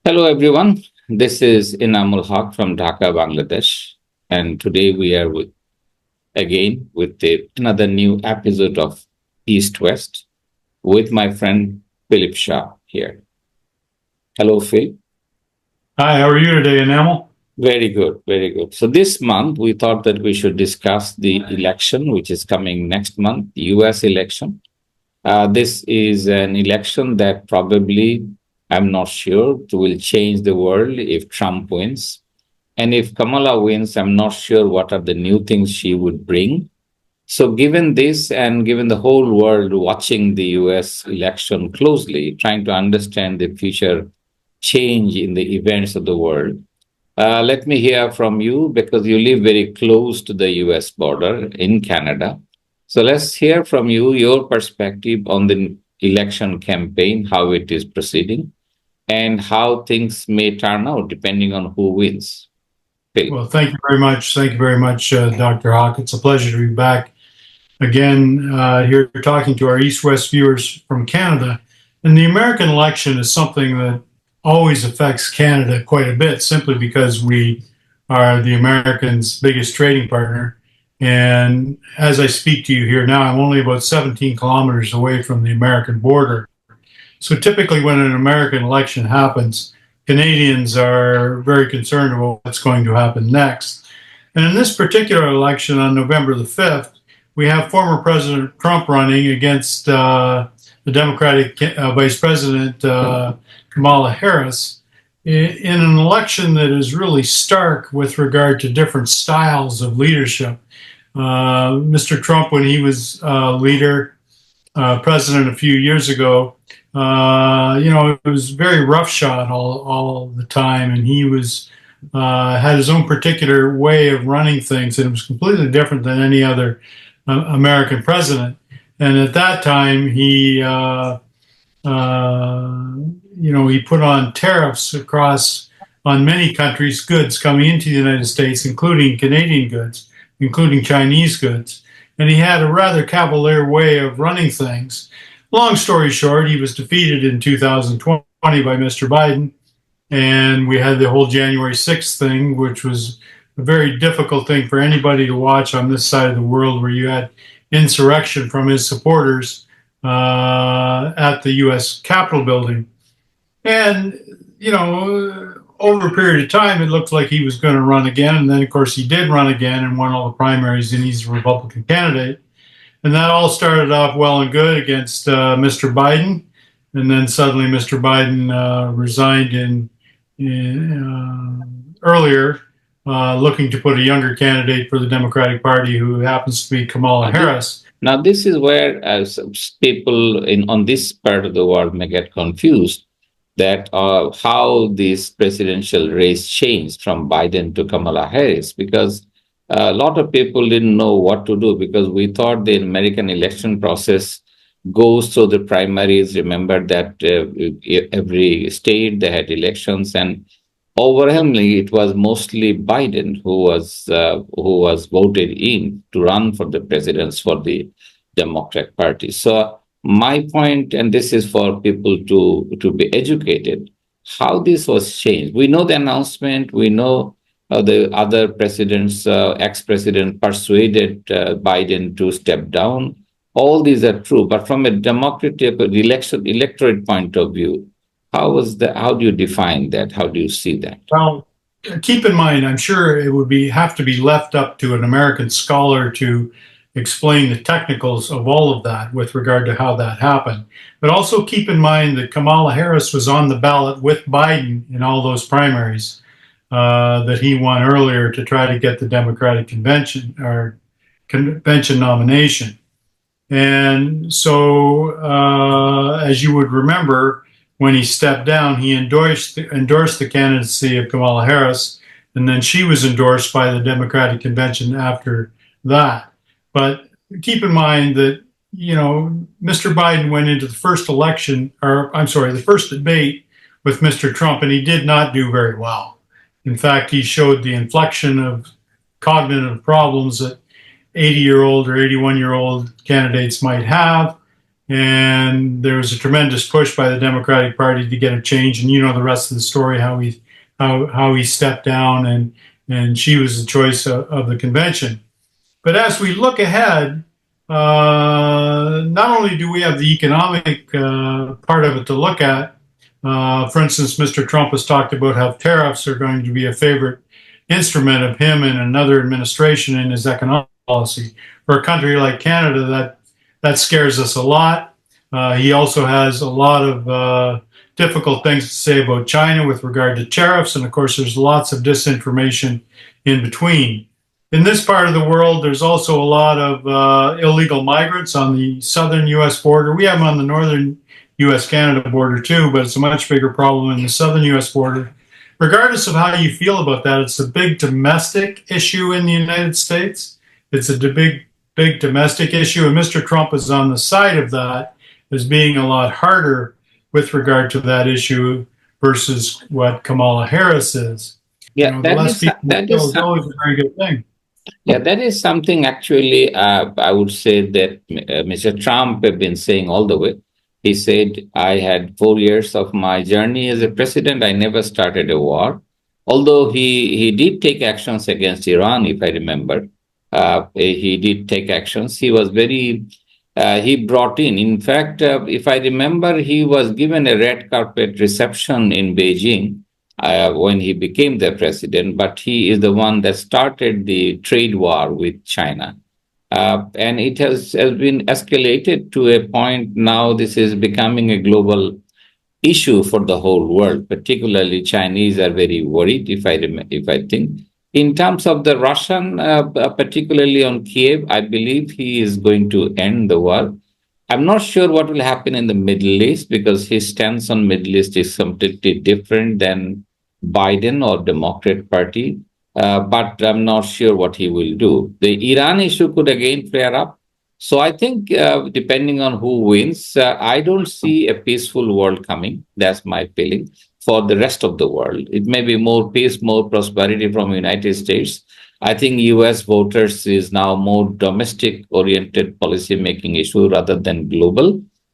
Hello, everyone. This is Inamul Haq from Dhaka, Bangladesh. And today we are again with another new episode of East West with my friend Philip Shah here. Hello, Phil. Hi, how are you today, Enamel? Very good, very good. So this month we thought that we should discuss the election, which is coming next month, the US election. This is an election that probably, I'm not sure, will change the world if Trump wins. And if Kamala wins, I'm not sure what are the new things she would bring. So, given this and given the whole world watching the US election closely, trying to understand the future change in the events of the world, let me hear from you because you live very close to the US border in Canada. So, let's hear from you your perspective on the election campaign, how it is proceeding, and how things may turn out depending on who wins. Phil. Well, thank you very much. Thank you very much, Dr. Hawk. It's a pleasure to be back again here talking to our East West viewers from Canada. And the American election is something that always affects Canada quite a bit simply because we are the Americans' biggest trading partner. And as I speak to you here now, I'm only about 17 kilometers away from the American border. So typically, when an American election happens, Canadians are very concerned about what's going to happen next. And in this particular election on November the 5th, we have former President Trump running against the Democratic Vice President Kamala Harris in an election that is really stark with regard to different styles of leadership. Mr. Trump, when he was president a few years ago, it was very roughshod all the time, and he was had his own particular way of running things, and it was completely different than any other American president. And at that time, he put on tariffs across on many countries' goods coming into the United States, including Canadian goods, including Chinese goods. And he had a rather cavalier way of running things. Long story short, he was defeated in 2020 by Mr. Biden, and we had the whole January 6th thing, which was a very difficult thing for anybody to watch on this side of the world, where you had insurrection from his supporters at the U.S. Capitol building. And, over a period of time, it looked like he was going to run again. And then, of course, he did run again and won all the primaries, and he's a Republican candidate. And that all started off well and good against Mr. Biden. And then suddenly Mr. Biden resigned earlier, looking to put a younger candidate for the Democratic Party who happens to be Kamala Harris. Now, this is where people on this part of the world may get confused that how this presidential race changed from Biden to Kamala Harris, because a lot of people didn't know what to do because we thought the American election process goes through the primaries. Remember that every state they had elections, and overwhelmingly it was mostly Biden who was voted in to run for the presidents for the Democratic Party. So my point, and this is for people to be educated, how this was changed. We know the announcement. We know the other presidents, ex-president persuaded Biden to step down. All these are true, but from a democratic electorate point of view, how do you define that? How do you see that? Well, keep in mind, I'm sure it would have to be left up to an American scholar to explain the technicals of all of that with regard to how that happened. But also keep in mind that Kamala Harris was on the ballot with Biden in all those primaries that he won earlier to try to get the Democratic convention nomination. And so, as you would remember, when he stepped down, he endorsed the candidacy of Kamala Harris, and then she was endorsed by the Democratic convention after that. But keep in mind that, Mr. Biden went into the first the first debate with Mr. Trump, and he did not do very well. In fact, he showed the inflection of cognitive problems that 80-year-old or 81-year-old candidates might have. and there was a tremendous push by the Democratic Party to get a change. And you know the rest of the story, how he stepped down, and she was the choice of the convention. But as we look ahead, not only do we have the economic part of it to look at, for instance, Mr. Trump has talked about how tariffs are going to be a favorite instrument of him and another administration in his economic policy. For a country like Canada, that scares us a lot. He also has a lot of difficult things to say about China with regard to tariffs, and of course, there's lots of disinformation in between. In this part of the world, there's also a lot of illegal migrants on the southern U.S. border. We have them on the northern U.S. Canada border too, but it's a much bigger problem in the southern U.S. border. Regardless of how you feel about that, it's a big domestic issue in the United States. It's a big domestic issue, and Mr. Trump is on the side of that as being a lot harder with regard to that issue versus what Kamala Harris is. You Yeah, know, the that less is people that kill is is always a very good thing. yeah, that is something actually. I would say that Mr. Trump have been saying all the way. He said, "I had 4 years of my journey as a president. I never started a war." Although he did take actions against Iran, if I remember, he did take actions. He was very he brought in fact, if I remember, he was given a red carpet reception in Beijing when he became the president, but he is the one that started the trade war with China. And it has been escalated to a point now. This is becoming a global issue for the whole world. Particularly, Chinese are very worried. If I think in terms of the Russian, particularly on Kiev, I believe he is going to end the war. I'm not sure what will happen in the Middle East because his stance on Middle East is completely different than Biden or Democrat Party. But I'm not sure what he will do. The Iran issue could again flare up. So I think depending on who wins, I don't see a peaceful world coming. That's my feeling for the rest of the world. It may be more peace, more prosperity from United States. I think U.S. voters is now more domestic-oriented policy-making issue rather than global.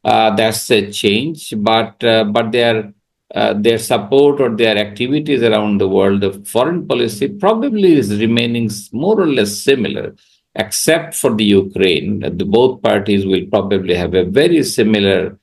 That's a change, but their support or their activities around the world, the foreign policy probably is remaining more or less similar, except for the Ukraine. Both parties will probably have a very similar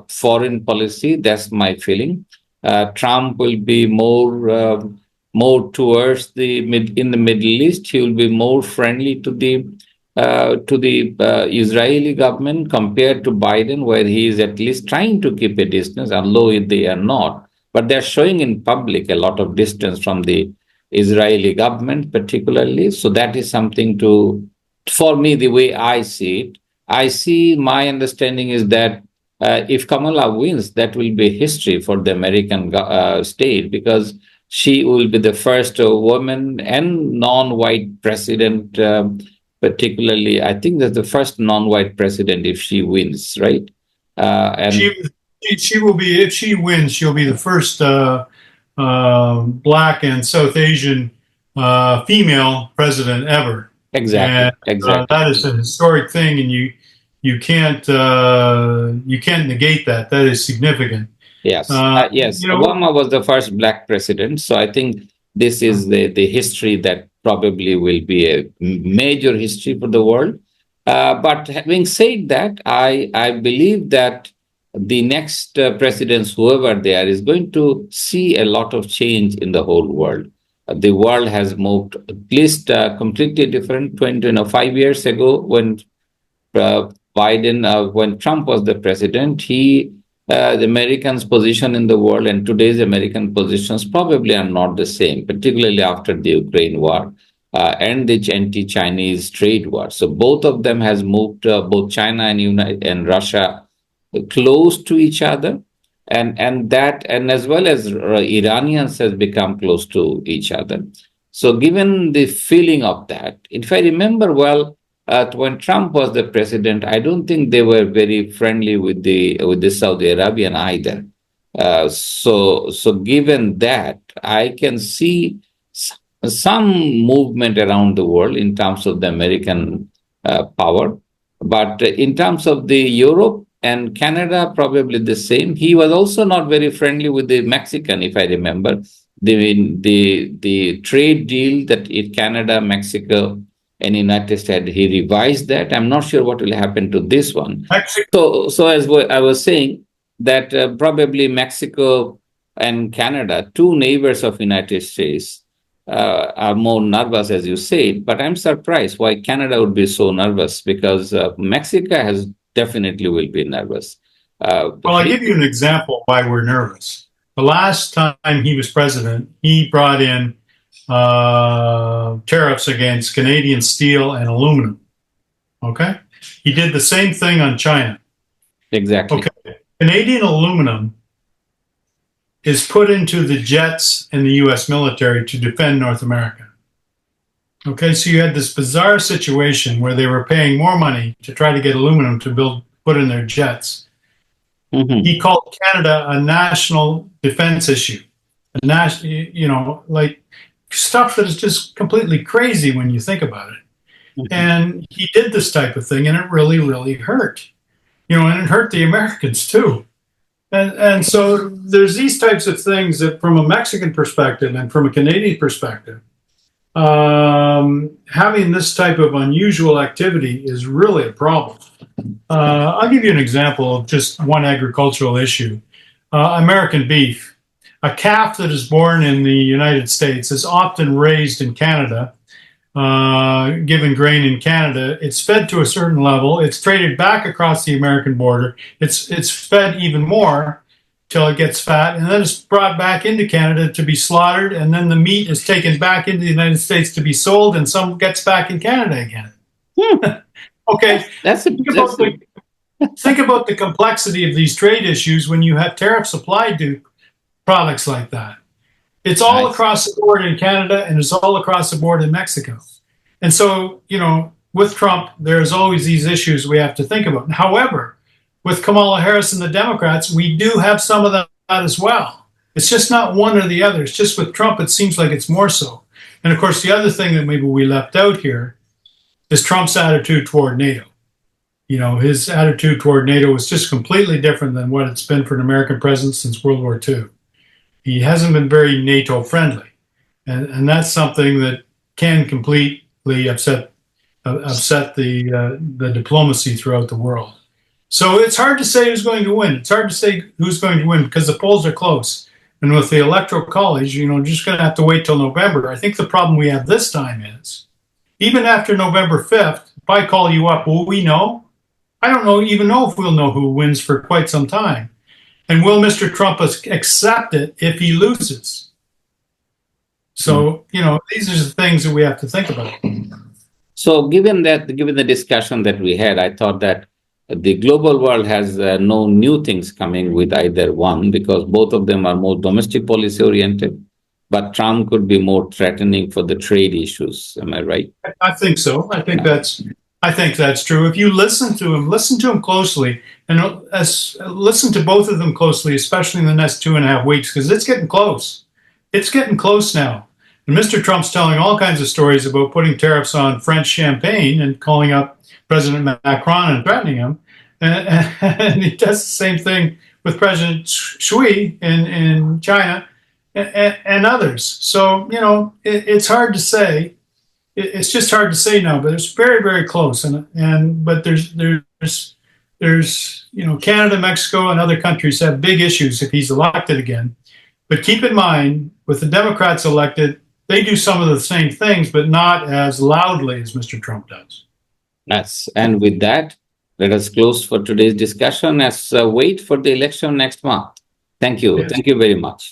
foreign policy. That's my feeling. Trump will be more towards the in the Middle East. He will be more friendly to the Israeli government compared to Biden, where he is at least trying to keep a distance, although they are not. But they're showing in public a lot of distance from the Israeli government, particularly. So that is something to, for me, the way I see it. I see my understanding is that if Kamala wins, that will be history for the American state because she will be the first woman and non-white president. Particularly, I think that's the first non-white president if she wins, right? And She she will be, if she wins, she'll be the first black and South Asian female president ever, and exactly, exactly. that is a historic thing, and you can't negate that. That is significant. Yes, yes. You know, Obama was the first black president, so I think this is the history that probably will be a major history for the world. But having said that, I believe that the next presidents, whoever they are, is going to see a lot of change in the whole world. The world has moved at least completely different. 5 years ago, when Biden, when Trump was the president, the Americans' position in the world and today's American positions probably are not the same, particularly after the Ukraine war and the anti-Chinese trade war. So both of them has moved, both China and Russia, close to each other, and as well as Iranians has become close to each other. So given the feeling of that, if I remember well, when Trump was the president, I don't think they were very friendly with the Saudi Arabian either. So given that, I can see some movement around the world in terms of the American power, but in terms of the Europe, and Canada probably the same. He was also not very friendly with the Mexican, if I remember. The trade deal that in Canada, Mexico, and United States, he revised that. I'm not sure what will happen to this one. Mexico. So as I was saying, that probably Mexico and Canada, two neighbors of United States, are more nervous, as you said. But I'm surprised why Canada would be so nervous, because Mexico has definitely will be nervous. Well, I'll give you an example why we're nervous. The last time he was president, he brought in tariffs against Canadian steel and aluminum. Okay. He did the same thing on China. Exactly. Okay. Canadian aluminum is put into the jets in the US military to defend North America. Okay, so you had this bizarre situation where they were paying more money to try to get aluminum to put in their jets. Mm-hmm. He called Canada a national defense issue, a national, like stuff that is just completely crazy when you think about it. Mm-hmm. And he did this type of thing, and it really, really hurt. And it hurt the Americans too. And so there's these types of things that, from a Mexican perspective and from a Canadian perspective, having this type of unusual activity is really a problem. I'll give you an example of just one agricultural issue. American beef. A calf that is born in the United States is often raised in Canada, given grain in Canada. It's fed to a certain level. It's traded back across the American border. It's fed even more till it gets fat, and then it's brought back into Canada to be slaughtered, and then the meat is taken back into the United States to be sold, and some gets back in Canada again. Okay, think about the complexity of these trade issues when you have tariffs applied to products like that. It's all across the board in Canada, and it's all across the board in Mexico. And so, with Trump, there's always these issues we have to think about. However, with Kamala Harris and the Democrats, we do have some of that as well. It's just not one or the other. It's just with Trump, it seems like it's more so. And of course, the other thing that maybe we left out here is Trump's attitude toward NATO. His attitude toward NATO was just completely different than what it's been for an American president since World War II. He hasn't been very NATO friendly. And that's something that can completely upset the diplomacy throughout the world. So it's hard to say who's going to win. It's hard to say who's going to win because the polls are close. And with the Electoral College, just going to have to wait till November. I think the problem we have this time is, even after November 5th, if I call you up, will we know? I don't even know if we'll know who wins for quite some time. And will Mr. Trump accept it if he loses? So, these are the things that we have to think about. So given the discussion that we had, I thought that the global world has no new things coming with either one, because both of them are more domestic policy oriented, but Trump could be more threatening for the trade issues. Am I right? I think so. I think that's true. If you listen to him closely, and listen to both of them closely, especially in the next 2.5 weeks, because it's getting close. It's getting close now. And Mr. Trump's telling all kinds of stories about putting tariffs on French champagne and calling up President Macron and threatening him. And he does the same thing with President Xi in China and others. So, it's hard to say. It's just hard to say now, but it's very, very close. But there's Canada, Mexico, and other countries have big issues if he's elected again. But keep in mind, with the Democrats elected, they do some of the same things, but not as loudly as Mr. Trump does. Yes. And with that, let us close for today's discussion as wait for the election next month. Thank you. Yes. Thank you very much.